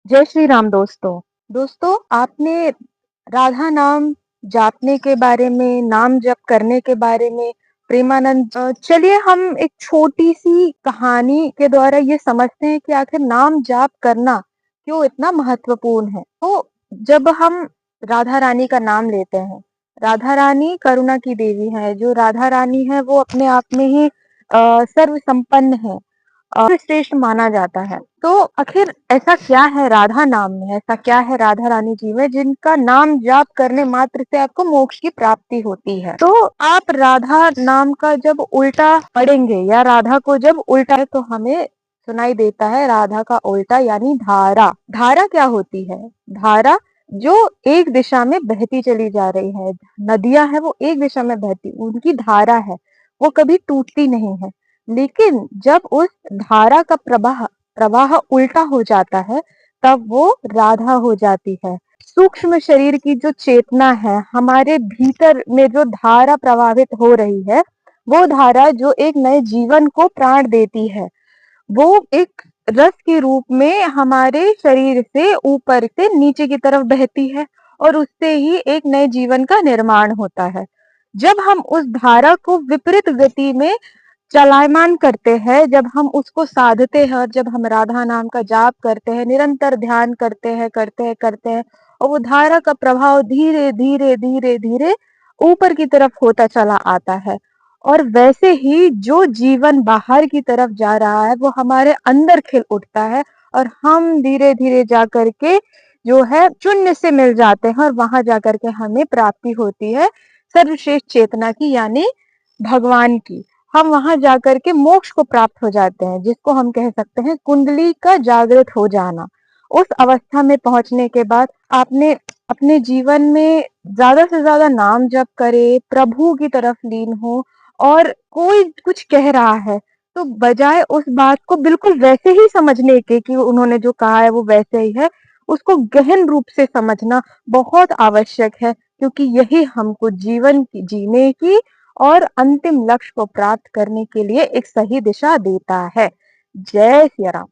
जय श्री राम दोस्तों। दोस्तों आपने राधा नाम जापने के बारे में, नाम जप करने के बारे में प्रेमानंद चलिए हम एक छोटी-सी कहानी के द्वारा ये समझते हैं कि आखिर नाम जाप करना क्यों इतना महत्वपूर्ण है। तो जब हम राधा रानी का नाम लेते हैं, राधा रानी करुणा की देवी है, जो राधा रानी है वो अपने आप में ही सर्व संपन्न है। श्रेष्ठ माना जाता है। तो आखिर ऐसा क्या है राधा नाम में, ऐसा क्या है राधा रानी जी में जिनका नाम जाप करने मात्र से आपको मोक्ष की प्राप्ति होती है। तो आप राधा नाम का जब उल्टा पढ़ेंगे या राधा को जब उल्टा है तो हमें सुनाई देता है राधा का उल्टा यानी धारा। धारा क्या होती है? धारा जो एक दिशा में बहती चली जा रही है, नदियां है वो एक दिशा में बहती, उनकी धारा है, वो कभी टूटती नहीं है। लेकिन जब उस धारा का प्रवाह प्रवाह उल्टा हो जाता है, तब वो राधा हो जाती है। सूक्ष्म शरीर की जो चेतना है, हमारे भीतर में जो धारा प्रवाहित हो रही है, वो धारा जो एक नए जीवन को प्राण देती है, वो एक रस के रूप में हमारे शरीर से ऊपर से नीचे की तरफ बहती है और उससे ही एक नए जीवन का निर्माण होता है। जब हम उस धारा को विपरीत गति में चलायमान करते हैं, जब हम उसको साधते हैं और जब हम राधा नाम का जाप करते हैं, निरंतर ध्यान करते हैं और वो धारा का प्रभाव धीरे धीरे धीरे धीरे ऊपर की तरफ होता चला आता है। और वैसे ही जो जीवन बाहर की तरफ जा रहा है वो हमारे अंदर खिल उठता है और हम धीरे धीरे जा करके जो है शून्य से मिल जाते हैं और वहां जाकर के हमें प्राप्ति होती है सर्वश्रेष्ठ चेतना की यानी भगवान की। हम वहां जाकर के मोक्ष को प्राप्त हो जाते हैं, जिसको हम कह सकते हैं कुंडली का जागृत हो जाना। उस अवस्था में पहुंचने के बाद आपने अपने जीवन में ज्यादा से ज्यादा नाम जप करे, प्रभु की तरफ लीन हो और कोई कुछ कह रहा है तो बजाय उस बात को बिल्कुल वैसे ही समझने के कि उन्होंने जो कहा है वो वैसे ही है, उसको गहन रूप से समझना बहुत आवश्यक है, क्योंकि यही हमको जीवन की जीने की और अंतिम लक्ष्य को प्राप्त करने के लिए एक सही दिशा देता है। जय सिया राम।